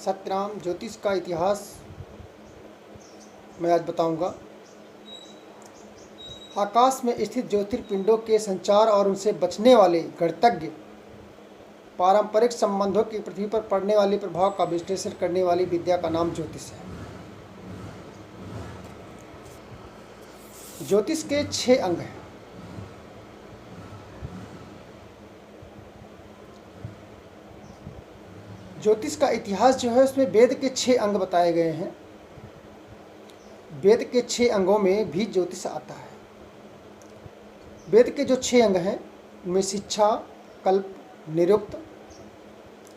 सत्यनाम ज्योतिष का इतिहास मैं आज बताऊंगा। आकाश में स्थित ज्योतिर्पिंडों के संचार और उनसे बचने वाले गणितज्ञ पारंपरिक संबंधों की पृथ्वी पर पड़ने वाले प्रभाव का विश्लेषण करने वाली विद्या का नाम ज्योतिष है। ज्योतिष के 6 अंग हैं। ज्योतिष का इतिहास जो है उसमें वेद के 6 अंग बताए गए हैं। वेद के 6 अंगों में भी ज्योतिष आता है। वेद के जो 6 अंग हैं उनमें शिक्षा, कल्प, निरुक्त,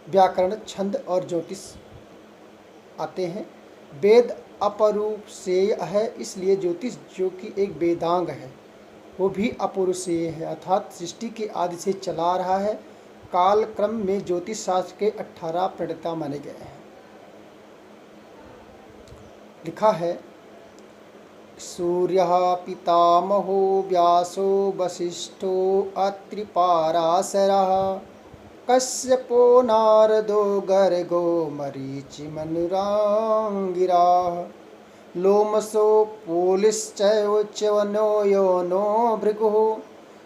व्याकरण, छंद और ज्योतिष आते हैं। वेद अपरूपसेय है, इसलिए ज्योतिष जो कि एक वेदांग है वो भी अपरूपसेय है, अर्थात सृष्टि के आदि से चला रहा है। काल क्रम में ज्योतिष शास्त्र के 18 प्रणेता माने गए हैं। लिखा है सूर्य पितामहो व्यासो वसिष्ठो अत्रिपाराशरः कश्यपो नारदो गर्गो मरीचि मनुरांगिराः लोमसो पोलिश्चैवनो योनो भृगुः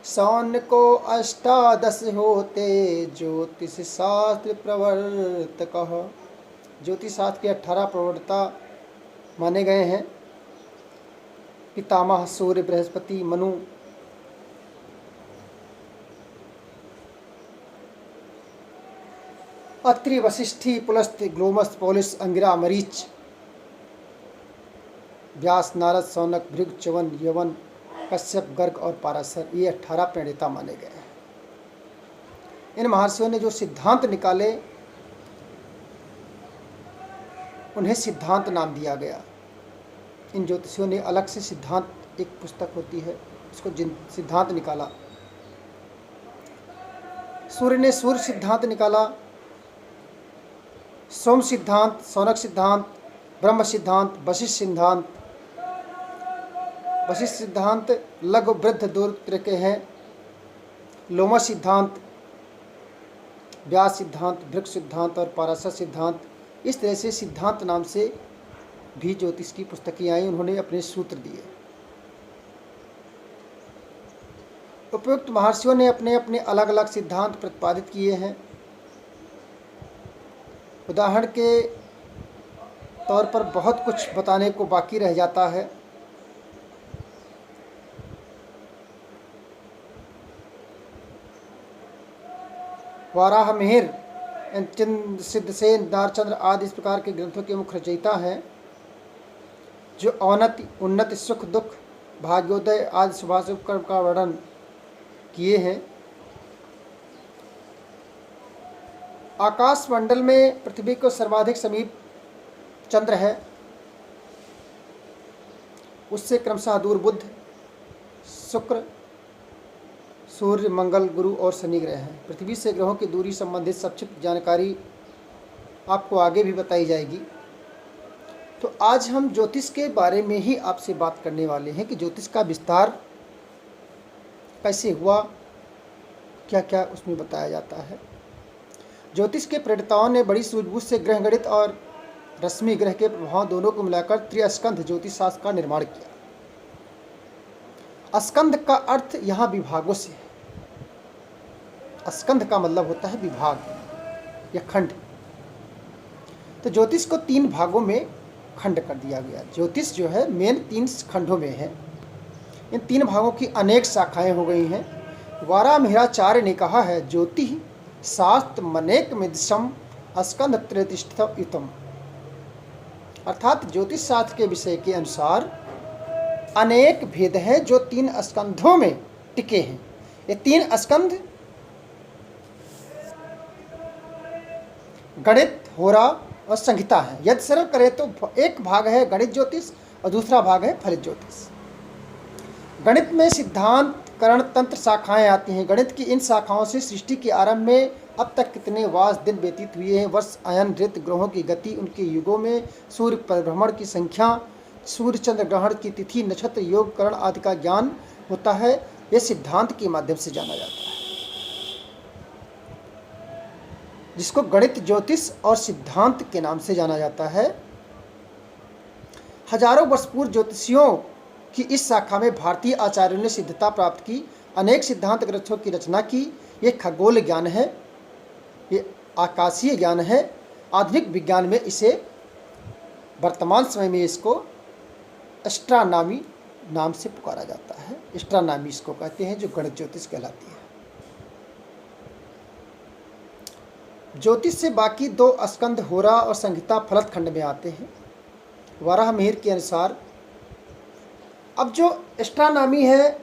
सौनको 18 होते ज्योतिष शास्त्र प्रवर्तकः। ज्योतिष शास्त्र के 18 प्रवर्तता माने गए हैं। पितामह सूर्य, बृहस्पति, मनु, अत्रि, वशिष्ठी, पुलस्त्य, ग्लोमस, पौलिस, अंगिरा, मरीच, व्यास, नारद, सौनक, भृगु, च्यवन, यवन, कश्यप, गर्ग और पाराशर, ये 18 प्रणेता माने गए हैं। इन महर्षियों ने जो सिद्धांत निकाले उन्हें सिद्धांत नाम दिया गया। इन ज्योतिषियों ने अलग से सिद्धांत, एक पुस्तक होती है उसको सिद्धांत निकाला। सूर्य ने सूर्य सिद्धांत निकाला, सोम सिद्धांत, सौनक सिद्धांत, ब्रह्म सिद्धांत, वशिष्ठ सिद्धांत। वशिष्ठ सिद्धांत लघु वृद्ध दो तरह के हैं। लोमा सिद्धांत, व्यास सिद्धांत, भृग सिद्धांत और पाराशर सिद्धांत। इस तरह से सिद्धांत नाम से भी ज्योतिष की पुस्तकें आई, उन्होंने अपने सूत्र दिए। उपयुक्त महर्षियों ने अपने अपने अलग अलग सिद्धांत प्रतिपादित किए हैं। उदाहरण के तौर पर बहुत कुछ बताने को बाकी रह जाता है। वाराह मिहिर, सिद्धसेन, नारचंद्र आदि इस प्रकार के ग्रंथों के मुख्य रचयिता हैं जो औन्नति, उन्नति, सुख, दुख, भाग्योदय आदि शुभाशुभ कर्म का वर्णन किए हैं। आकाश मंडल में पृथ्वी को सर्वाधिक समीप चंद्र है, उससे क्रमशः दूर बुध, शुक्र, सूर्य, मंगल, गुरु और शनि ग्रह हैं। पृथ्वी से ग्रहों की दूरी संबंधित संक्षिप्त जानकारी आपको आगे भी बताई जाएगी। तो आज हम ज्योतिष के बारे में ही आपसे बात करने वाले हैं कि ज्योतिष का विस्तार कैसे हुआ, क्या क्या उसमें बताया जाता है। ज्योतिष के प्रणेताओं ने बड़ी सूझबूझ से ग्रह गणित और रश्मि ग्रह के प्रभाव दोनों को मिलाकर त्रिस्कंध ज्योतिष शास्त्र का निर्माण किया। स्कंध का अर्थ यहाँ विभागों से है। स्कंध का मतलब होता है विभाग या खंड। तो ज्योतिष को 3 भागों में खंड कर दिया गया। ज्योतिष जो है मेन 3 खंडों में है। इन 3 भागों की अनेक शाखाएं हो गई हैं। वारामिहिराचार्य ने कहा है ज्योति शास्त्र मनेक मिदशम स्कंध त्रयतिष्ठितम, अर्थात ज्योतिष शास्त्र के विषय के अनुसार अनेक भेद हैं जो 3 स्कंधों में टिके हैं। ये 3 स्कंध गणित, होरा और संहिता है। यदि सरल करें तो एक भाग है गणित ज्योतिष और दूसरा भाग है फलित ज्योतिष। गणित में सिद्धांत, करण, तंत्र शाखाएं आती हैं। गणित की इन शाखाओं से सृष्टि के आरंभ में अब तक कितने वास दिन व्यतीत हुए हैं, वर्ष, अयन, ऋतु, ग्रहों की गति, उनके युगों में सूर्य परिभ्रमण की संख्या, सूर्य चंद्र ग्रहण की तिथि, नक्षत्र योग, करण आदि का ज्ञान होता है। यह सिद्धांत के माध्यम से जाना जाता है। जिसको गणित, ज्योतिष और सिद्धांत के नाम से जाना जाता है। हजारों वर्ष पूर्व ज्योतिषियों की इस शाखा में भारतीय आचार्यों ने सिद्धता प्राप्त की, अनेक सिद्धांत ग्रंथों की रचना की। ये खगोल ज्ञान है, ये आकाशीय ज्ञान है। आधुनिक विज्ञान में इसे, वर्तमान समय में इसको एस्ट्रोनॉमी नाम से पुकारा जाता है। एस्ट्रोनॉमी इसको कहते हैं, जो गणित ज्योतिष कहलाती है। ज्योतिष से बाकी दो स्कंद होरा और संहिता फलत खंड में आते हैं। वाराहमिहिर के अनुसार अब जो एस्ट्रोनॉमी है,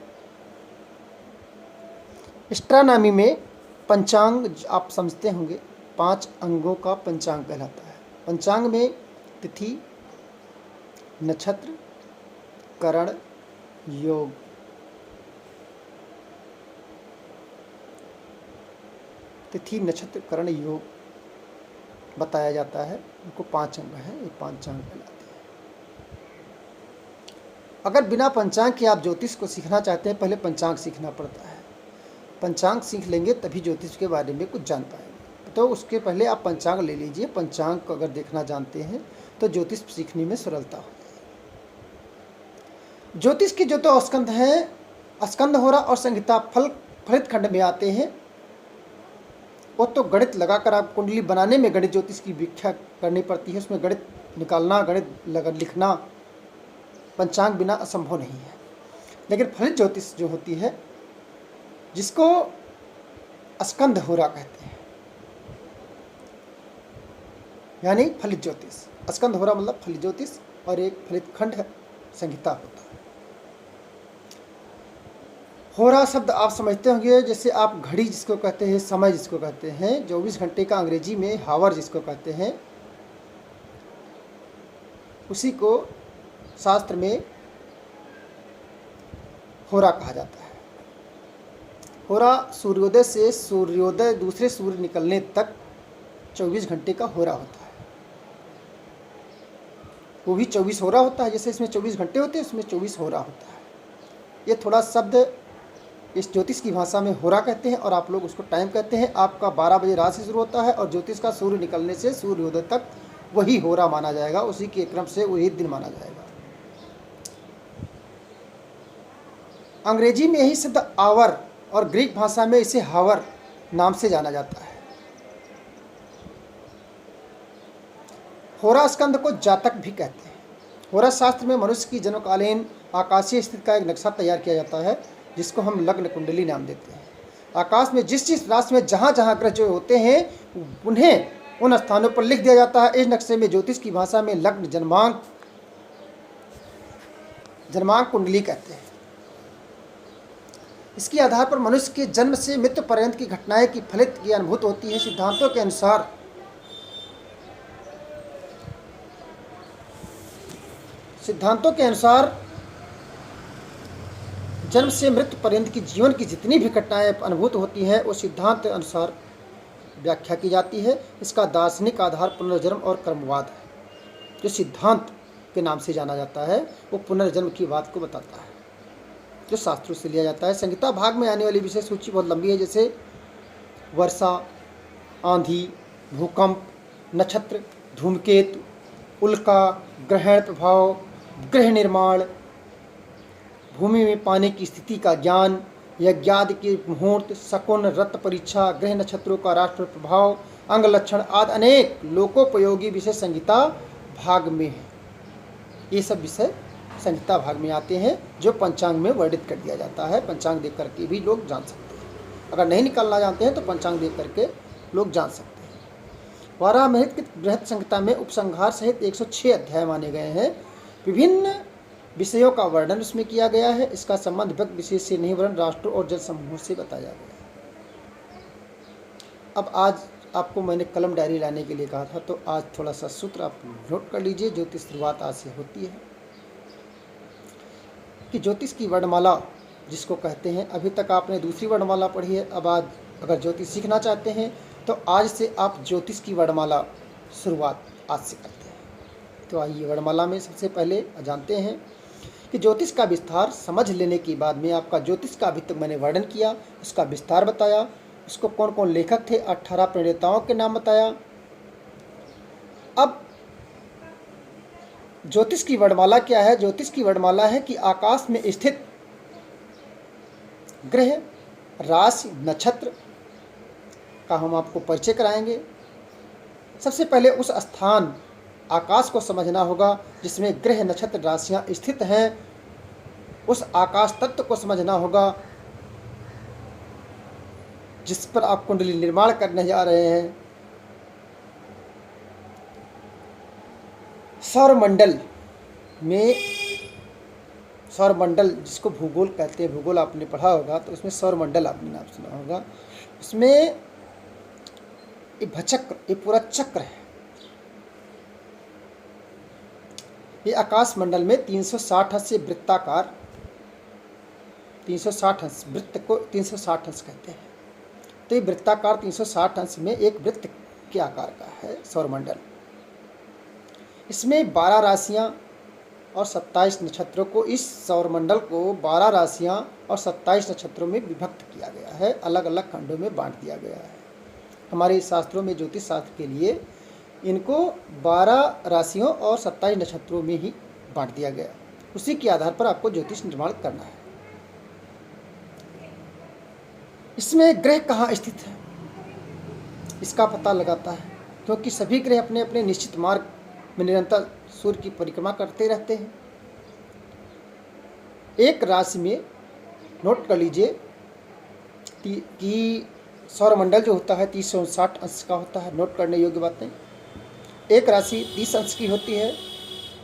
एस्ट्रोनॉमी में पंचांग आप समझते होंगे, 5 अंगों का पंचांग कहलाता है। पंचांग में तिथि, नक्षत्र, करण, योग, तिथि, नक्षत्र, करण, योग बताया जाता है। उनको 5 अंग हैं, ये पंचांग कहलाते हैं। अगर बिना पंचांग के आप ज्योतिष को सीखना चाहते हैं, पहले पंचांग सीखना पड़ता है। पंचांग सीख लेंगे तभी ज्योतिष के बारे में कुछ जान पाएंगे। तो उसके पहले आप पंचांग ले लीजिए। पंचांग को अगर देखना जानते हैं तो ज्योतिष सीखने में सरलता हो जाएगी। ज्योतिष के जो 2 स्कंद हैं, स्कंद होरा और संहिता फलित खंड में आते हैं। वो तो गणित लगाकर आप कुंडली बनाने में गणित ज्योतिष की व्याख्या करनी पड़ती है, उसमें गणित निकालना, गणित लिखना पंचांग बिना असंभव नहीं है। लेकिन फलित ज्योतिष जो होती है, जिसको स्कंद होरा कहते हैं, यानी फलित ज्योतिष। स्कंद होरा मतलब फलित ज्योतिष, और एक फलित खंड है, संहिता होता है। होरा शब्द आप समझते होंगे, जैसे आप घड़ी जिसको कहते हैं, समय जिसको कहते हैं, 24 घंटे का अंग्रेजी में हावर जिसको कहते हैं, उसी को शास्त्र में होरा कहा जाता है। होरा सूर्योदय से सूर्योदय दूसरे सूर्य निकलने तक 24 घंटे का होरा होता है। वो भी 24 होरा होता है, जैसे इसमें 24 घंटे होते हैं, उसमें 24 होरा होता है। ये थोड़ा शब्द इस ज्योतिष की भाषा में होरा कहते हैं, और आप लोग उसको टाइम कहते हैं। आपका 12 बजे रात से शुरू होता है, और ज्योतिष का सूर्य निकलने से सूर्योदय तक वही होरा माना जाएगा, उसी के क्रम से वही दिन माना जाएगा। अंग्रेजी में यही शब्द आवर, और ग्रीक भाषा में इसे हावर नाम से जाना जाता है। होरा स्कंद को जातक भी कहते हैं। होरा शास्त्र में मनुष्य की जन्मकालीन आकाशीय स्थिति का एक नक्शा तैयार किया जाता है, जिसको हम लग्न कुंडली नाम देते हैं। आकाश में जिस जिस राशि में जहाँ जहाँ ग्रह जो होते हैं, उन्हें उन स्थानों पर लिख दिया जाता है। इस नक्शे में ज्योतिष की भाषा में लग्न जन्मांक कुंडली कहते हैं। इसके आधार पर मनुष्य के जन्म से मृत्यु पर्यंत की घटनाएं की फलित की अनुभूत होती है। सिद्धांतों के अनुसार जन्म से मृत्यु पर्यंत की जीवन की जितनी भी घटनाएं अनुभूत होती हैं, वो सिद्धांत अनुसार व्याख्या की जाती है। इसका दार्शनिक आधार पुनर्जन्म और कर्मवाद है। जो सिद्धांत के नाम से जाना जाता है, वो पुनर्जन्म की बात को बताता है, जो शास्त्रों से लिया जाता है। संहिता भाग में आने वाली विषय सूची बहुत लंबी है, जैसे वर्षा, आंधी, भूकंप, नक्षत्र, धूमकेतु, उल्का, ग्रहण प्रभाव, ग्रह निर्माण, भूमि में पानी की स्थिति का ज्ञान, यज्ञादि के मुहूर्त, शकुन, रत परीक्षा, ग्रह नक्षत्रों का राष्ट्र प्रभाव, अंग लक्षण आदि अनेक लोकोपयोगी विषय संहिता भाग में है। ये सब विषय संहिता भाग में आते हैं, जो पंचांग में वर्णित कर दिया जाता है। पंचांग देख करके भी लोग जान सकते हैं। अगर नहीं निकालना जानते हैं तो पंचांग देख करके लोग जान सकते हैं। वाराहमिहिर की बृहत संहिता में उपसंहार सहित 106 अध्याय माने गए हैं। विभिन्न विषयों का वर्णन उसमें किया गया है। इसका संबंध व्यक्ति विशेष से नहीं, वरन राष्ट्रों और जन समूहों से बताया गया है। अब आज आपको मैंने कलम डायरी लाने के लिए कहा था, तो आज थोड़ा सा सूत्र आप नोट कर लीजिए। ज्योतिष शुरुआत आज से होती है कि ज्योतिष की वर्णमाला जिसको कहते हैं, अभी तक आपने दूसरी वर्णमाला पढ़ी है। अब आज अगर ज्योतिष सीखना चाहते हैं तो आज से आप ज्योतिष की वर्णमाला शुरुआत आज से करते हैं। तो आइए वर्णमाला में सबसे पहले जानते हैं कि ज्योतिष का विस्तार समझ लेने के बाद में आपका ज्योतिष का अभी तक मैंने वर्णन किया, उसका विस्तार बताया, उसको कौन कौन लेखक थे, 18 प्रणेताओं के नाम बताया। अब ज्योतिष की वर्णमाला क्या है? ज्योतिष की वर्णमाला है कि आकाश में स्थित ग्रह, राशि, नक्षत्र का हम आपको परिचय कराएंगे। सबसे पहले उस स्थान आकाश को समझना होगा जिसमें ग्रह, नक्षत्र, राशियां स्थित हैं। उस आकाश तत्व को समझना होगा जिस पर आप कुंडली निर्माण करने जा रहे हैं। सौरमंडल में, सौरमंडल जिसको भूगोल कहते हैं, भूगोल आपने पढ़ा होगा तो उसमें सौरमंडल आपने नाम सुना होगा। उसमें ये भचक्र, ये पूरा चक्र है। ये आकाश मंडल में 360 अंश से वृत्ताकार, 360 अंश, वृत्त को 360 अंश कहते हैं। तो ये वृत्ताकार 360 अंश में एक वृत्त के आकार का है सौरमंडल। इसमें 12 राशियां और 27 नक्षत्रों को, इस सौरमंडल को 12 राशियां और 27 नक्षत्रों में विभक्त किया गया है, अलग अलग खंडों में बांट दिया गया है। हमारे शास्त्रों में, ज्योतिष शास्त्र के लिए इनको 12 राशियों और 27 नक्षत्रों में ही बांट दिया गया। उसी के आधार पर आपको ज्योतिष निर्माण करना है। इसमें ग्रह कहाँ स्थित है इसका पता लगाता है, क्योंकि सभी ग्रह अपने अपने निश्चित मार्ग में निरंतर सूर्य की परिक्रमा करते रहते हैं। एक राशि में, नोट कर लीजिए कि सौरमंडल जो होता है 360 अंश का होता है। नोट करने योग्य बातें, एक राशि 30 अंश की होती है।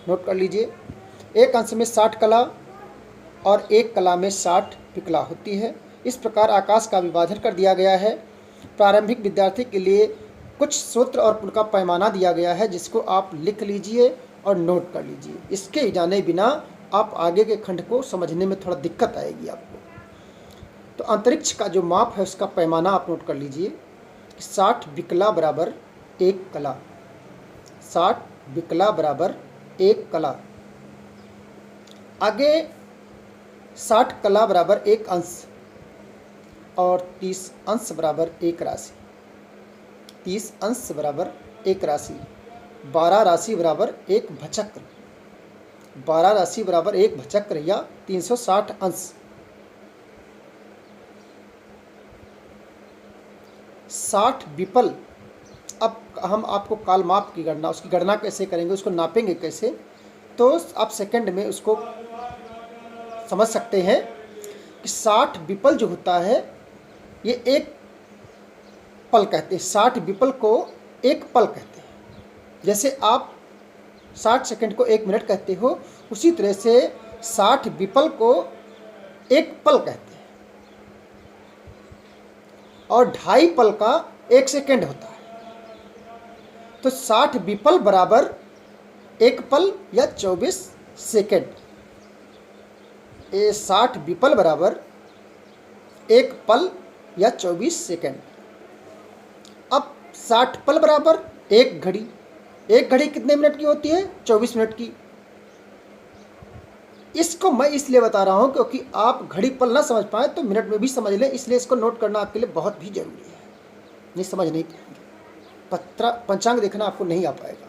नोट कर लीजिए, एक अंश में 60 कला और एक कला में 60 विकला होती है। इस प्रकार आकाश का विभाजन कर दिया गया है। प्रारंभिक विद्यार्थी के लिए कुछ सूत्र और उनका पैमाना दिया गया है, जिसको आप लिख लीजिए और नोट कर लीजिए। इसके जाने बिना आप आगे के खंड को समझने में थोड़ा दिक्कत आएगी आपको। तो अंतरिक्ष का जो माप है उसका पैमाना आप नोट कर लीजिए। 60 विकला बराबर 1 कला, 60 विकला बराबर 1 कला। आगे 60 कला बराबर 1 अंश और 30 अंश बराबर 1 राशि, 30 अंश बराबर 1 राशि, 12 राशि बराबर 1 भचक्र, 12 राशि बराबर 1 भचक्र या 360 अंश। 60 विपल। अब हम आपको काल माप की गणना, उसकी गणना कैसे करेंगे, उसको नापेंगे कैसे, तो आप सेकंड में उसको समझ सकते हैं कि 60 विपल जो होता है ये एक पल कहते हैं। 60 विपल को एक पल कहते हैं। जैसे आप 60 सेकंड को 1 मिनट कहते हो, उसी तरह से 60 विपल को एक पल कहते हैं। और 2.5 पल का 1 सेकंड होता है। तो 60 विपल बराबर 1 पल या 24 सेकंड। ये 60 विपल बराबर 1 पल या 24 सेकंड। अब 60 पल बराबर 1 घड़ी। 1 घड़ी कितने मिनट की होती है? 24 मिनट की। इसको मैं इसलिए बता रहा हूँ क्योंकि आप घड़ी पल ना समझ पाए तो मिनट में भी समझ लें, इसलिए इसको नोट करना आपके लिए बहुत भी जरूरी है। नहीं समझ नहीं पाएंगे, पंचांग देखना आपको नहीं आ पाएगा।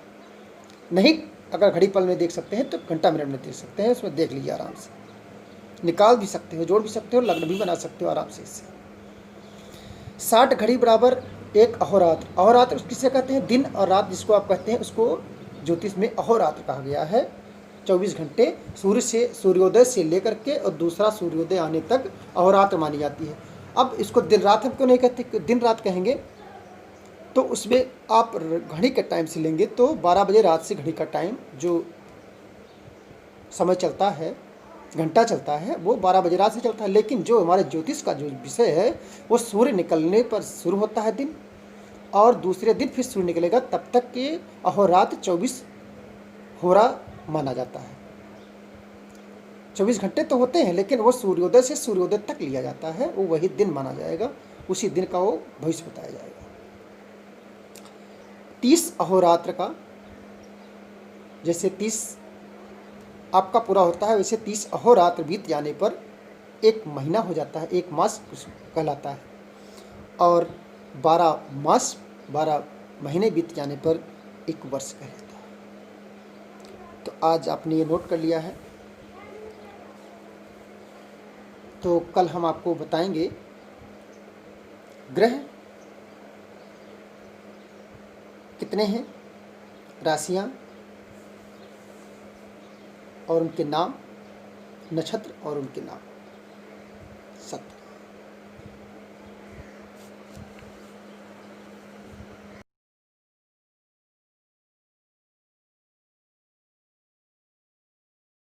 नहीं, अगर घड़ी पल में देख सकते हैं तो घंटा मिनट में देख सकते हैं, उसमें देख लीजिए आराम से, निकाल भी सकते हो, जोड़ भी सकते हो, लग्न भी बना सकते हो आराम से इससे। 60 घड़ी बराबर 1 अहोरात्र। अहोरात्र किसे कहते हैं? दिन और रात जिसको आप कहते हैं उसको ज्योतिष में अहोरात्र कहा गया है। 24 घंटे सूर्य से, सूर्योदय से लेकर के और दूसरा सूर्योदय आने तक अहोरात्र मानी जाती है। अब इसको दिन रात हम क्यों नहीं कहते? दिन रात कहेंगे तो उसमें आप घड़ी के टाइम से लेंगे तो 12 बजे रात से घड़ी का टाइम जो समय चलता है, घंटा चलता है, वो 12 बजे रात से चलता है। लेकिन जो हमारे ज्योतिष का जो विषय है वो सूर्य निकलने पर शुरू होता है दिन, और दूसरे दिन फिर सूर्य निकलेगा, तब तक के अहोरात्र 24 होरा माना जाता है। 24 घंटे तो होते हैं, लेकिन वो सूर्योदय से सूर्योदय तक लिया जाता है, वो वही दिन माना जाएगा, उसी दिन का वो भविष्य बताया जाएगा। 30 अहोरात्र का, जैसे 30 आपका पूरा होता है वैसे 30 अहोरात्र बीत जाने पर 1 महीना हो जाता है, 1 मास कहलाता है। और 12 मास 12 महीने बीत जाने पर एक वर्ष कहलाता है। तो आज आपने ये नोट कर लिया है। तो कल हम आपको बताएंगे ग्रह कितने हैं, राशियां और उनके नाम, नक्षत्र और उनके नाम।